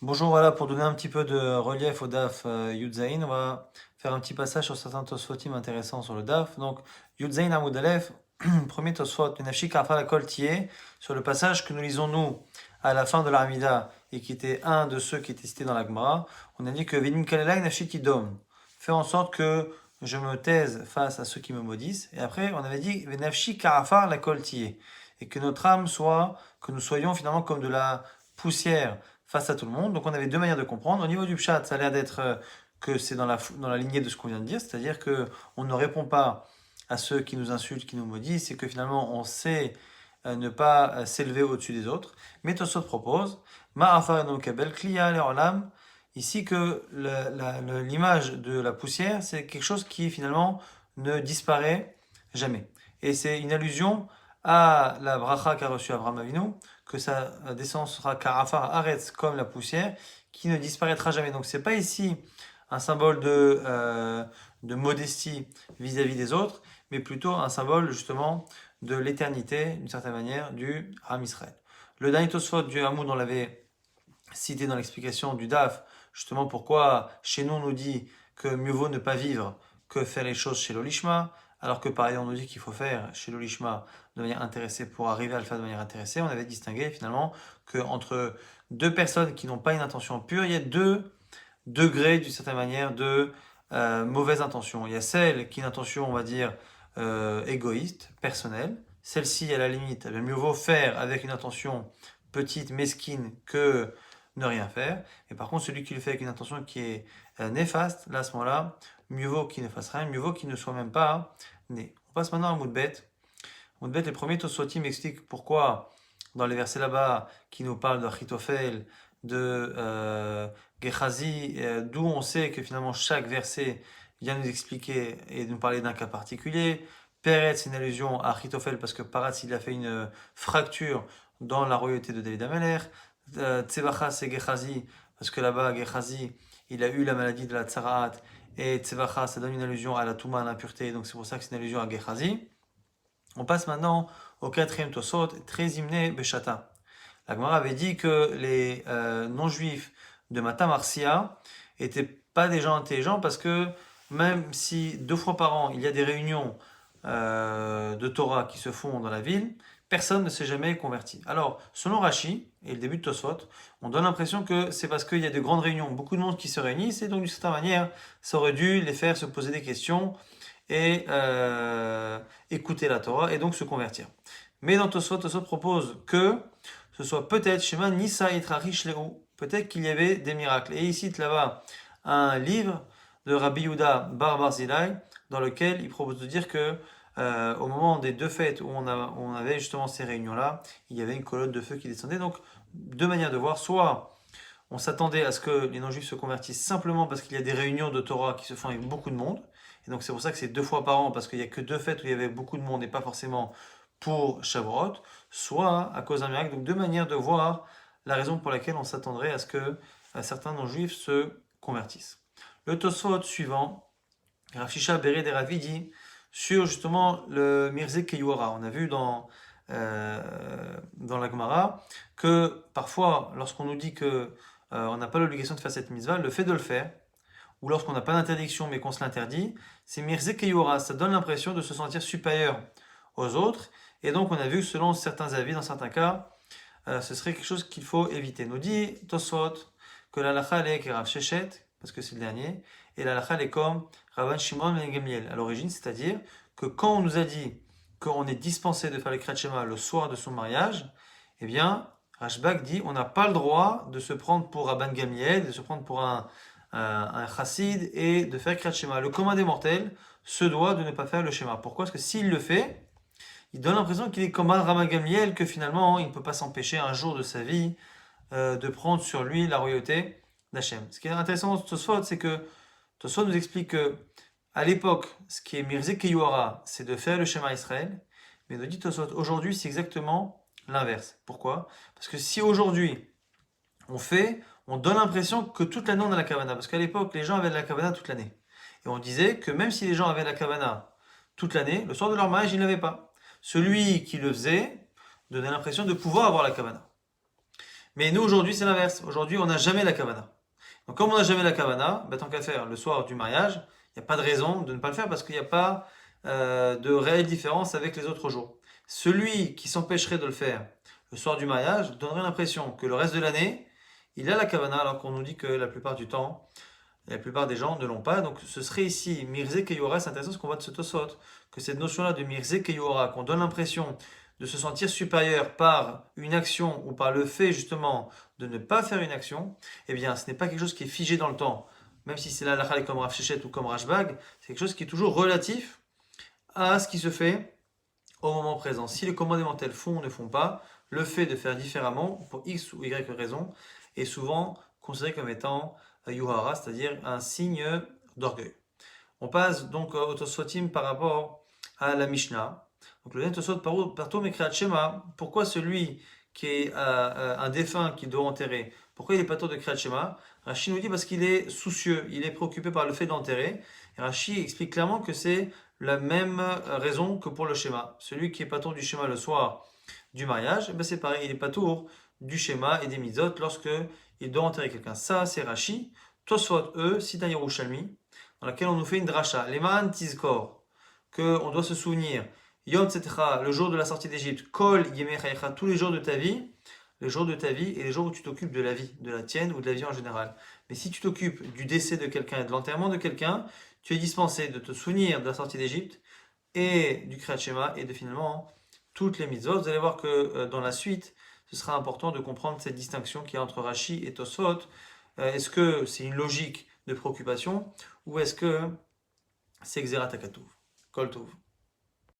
Bonjour, voilà, pour donner un petit peu de relief au DAF Yud Zayin, on va faire un petit passage sur certains Tosfotim intéressants sur le DAF. Donc, Yud Zayin Amud Aleph, premier Tosfot, Nafshi Karfa la Kol Tiye, sur le passage que nous lisons nous à la fin de l'Amida et qui était un de ceux qui étaient cités dans la Gemara. On a dit que Vinim Kalelai Nafshi Tidom, fais en sorte que je me taise face à ceux qui me maudissent. Et après, on avait dit Nafshi Karfa la Kol Tiye, et que notre âme soit, que nous soyons finalement comme de la poussière face à tout le monde. Donc on avait deux manières de comprendre. Au niveau du pshat, ça a l'air d'être que c'est dans la lignée de ce qu'on vient de dire, c'est-à-dire que on ne répond pas à ceux qui nous insultent, qui nous maudissent, c'est que finalement on sait ne pas s'élever au-dessus des autres. Mais Tosot propose, Ma'afar et kabel kliya le'olam, ici que l'image de la poussière, c'est quelque chose qui finalement ne disparaît jamais. Et c'est une allusion à la bracha qu'a reçue Abraham Avinu, que sa descendance sera Karafar Aretz comme la poussière, qui ne disparaîtra jamais. Donc c'est pas ici un symbole de modestie vis-à-vis des autres, mais plutôt un symbole justement de l'éternité, d'une certaine manière, du Ham Israël. Le dernier Tosfot du Hamoud, on l'avait cité dans l'explication du DAF, justement pourquoi chez nous on nous dit que mieux vaut ne pas vivre que faire les choses chez l'Olishma, alors que par ailleurs on nous dit qu'il faut faire chez l'Olishma de manière intéressée pour arriver à le faire de manière intéressée. On avait distingué finalement qu'entre deux personnes qui n'ont pas une intention pure, il y a deux degrés d'une certaine manière de mauvaise intention. Il y a celle qui a une intention, on va dire, égoïste, personnelle. Celle-ci, à la limite, il mieux vaut faire avec une intention petite, mesquine, que ne rien faire. Et par contre, celui qui le fait avec une intention qui est néfaste, là, à ce moment-là, mieux vaut qu'il ne fasse rien, mieux vaut qu'il ne soit même pas né. On passe maintenant à Moudbet. Moudbet, les premiers Tosfoti m'expliquent pourquoi, dans les versets là-bas, qui nous parlent de Achitophel, de Gehazi, d'où on sait que finalement chaque verset vient nous expliquer et nous parler d'un cas particulier. Peretz, c'est une allusion à Achitophel parce que Paratz, il a fait une fracture dans la royauté de David Ameler. Tsevacha, c'est Gehazi, parce que là-bas, Gehazi, il a eu la maladie de la Tsaraat, et Tsevacha, ça donne une allusion à la Touma, à l'impureté, donc c'est pour ça que c'est une allusion à Gehazi. On passe maintenant au quatrième Tosot, très hymné Beshata. La Gemara avait dit que les non-juifs de Mata Marcia étaient pas des gens intelligents parce que même si deux fois par an il y a des réunions de Torah qui se font dans la ville, personne ne s'est jamais converti. Alors, selon Rashi et le début de Tosfot, on donne l'impression que c'est parce qu'il y a de grandes réunions, beaucoup de monde qui se réunissent, et donc d'une certaine manière, ça aurait dû les faire se poser des questions et écouter la Torah et donc se convertir. Mais dans Tosfot, Tosfot propose que ce soit peut-être Shema Nisa Itrachish Leu, peut-être qu'il y avait des miracles. Et il cite là-bas un livre de Rabbi Yehuda Bar Barzilai dans lequel il propose de dire que au moment des deux fêtes où on avait justement ces réunions-là, il y avait une colonne de feu qui descendait. Donc, deux manières de voir. Soit on s'attendait à ce que les non-juifs se convertissent simplement parce qu'il y a des réunions de Torah qui se font avec beaucoup de monde. Et donc c'est pour ça que c'est deux fois par an, parce qu'il n'y a que deux fêtes où il y avait beaucoup de monde et pas forcément pour Shavuot, soit à cause d'un miracle. Donc deux manières de voir la raison pour laquelle on s'attendrait à ce que certains non-juifs se convertissent. Le Tosfot suivant, Rav Shisha Bered et Ravi dit sur justement le Mirze Keyuara. On a vu dans la Gemara que parfois, lorsqu'on nous dit que on n'a pas l'obligation de faire cette mitzvah, le fait de le faire, ou lorsqu'on n'a pas d'interdiction mais qu'on se l'interdit, c'est Mirze Keyuara. Ça donne l'impression de se sentir supérieur aux autres. Et donc on a vu que selon certains avis, dans certains cas, ce serait quelque chose qu'il faut éviter. Nous dit Tosfot que la lacha est Rav Shechet, parce que c'est le dernier, et la lacha est comme Rabban Shimon ben Gamliel à l'origine, c'est-à-dire que quand on nous a dit qu'on est dispensé de faire le Kriyat Shema le soir de son mariage, eh bien, Rashbag dit on n'a pas le droit de se prendre pour Rabban Gamliel, de se prendre pour un chassid et de faire Kriyat Shema. Le commun des mortels se doit de ne pas faire le schéma. Pourquoi? Parce que s'il le fait, il donne l'impression qu'il est comme un Rabban Gamliel, que finalement il ne peut pas s'empêcher un jour de sa vie de prendre sur lui la royauté d'Hachem. Ce qui est intéressant dans Tosfot, c'est que Tosfot nous explique que à l'époque, ce qui est Mirze Keyuara, c'est de faire le schéma Israël, mais nous dit Tosfot, aujourd'hui c'est exactement l'inverse. Pourquoi? Parce que si aujourd'hui on donne l'impression que toute l'année on a la Kavana, parce qu'à l'époque les gens avaient de la Kavana toute l'année. Et on disait que même si les gens avaient la Kavana toute l'année, le soir de leur mariage ils ne l'avaient pas. Celui qui le faisait donnait l'impression de pouvoir avoir la Kavana. Mais nous, aujourd'hui, c'est l'inverse. Aujourd'hui, on n'a jamais la kavana. Donc, comme on n'a jamais la kavana, tant qu'à faire le soir du mariage, il n'y a pas de raison de ne pas le faire parce qu'il n'y a pas de réelle différence avec les autres jours. Celui qui s'empêcherait de le faire le soir du mariage donnerait l'impression que le reste de l'année, il a la kavana alors qu'on nous dit que la plupart du temps, la plupart des gens ne l'ont pas. Donc ce serait ici Mirze Keyora, c'est intéressant ce qu'on voit de ce Tosot, que cette notion-là de Mirze Keyora, qu'on donne l'impression de se sentir supérieur par une action ou par le fait justement de ne pas faire une action, eh bien ce n'est pas quelque chose qui est figé dans le temps. Même si c'est la halakha comme Rav Shechet ou comme Rashbag, c'est quelque chose qui est toujours relatif à ce qui se fait au moment présent. Si les commandements tels font ou ne font pas, le fait de faire différemment, pour X ou Y raison, est souvent considéré comme étant Yuhara, c'est-à-dire un signe d'orgueil. On passe donc au Tosfotim par rapport à la Mishnah. Donc le Tosfot partout Mekrat Shema, pourquoi celui qui est un défunt qu'il doit enterrer, pourquoi il est pas tôt de Kriyat Shema? Rashi nous dit parce qu'il est soucieux, il est préoccupé par le fait d'enterrer. Et Rashi explique clairement que c'est la même raison que pour le schéma. Celui qui est pas tôt du schéma le soir du mariage, c'est pareil, il est pas tôt du schéma et des mitzvot lorsque il doit enterrer quelqu'un. Ça, c'est Rashi. Tosfot, eux, Sita Yerushalmi, dans laquelle on nous fait une dracha. Leman Tizkor, qu'on doit se souvenir. Yom Tzetra, le jour de la sortie d'Égypte. Kol Yemechaïcha, tous les jours de ta vie. Les jours de ta vie et les jours où tu t'occupes de la vie, de la tienne ou de la vie en général. Mais si tu t'occupes du décès de quelqu'un et de l'enterrement de quelqu'un, tu es dispensé de te souvenir de la sortie d'Égypte et du Kriyat Shema et de finalement toutes les mitzvot. Vous allez voir que dans la suite, ce sera important de comprendre cette distinction qu'il y a entre Rashi et Tosfot. Est-ce que c'est une logique de préoccupation ou est-ce que c'est Xerat Hakatuv? Kol Tov.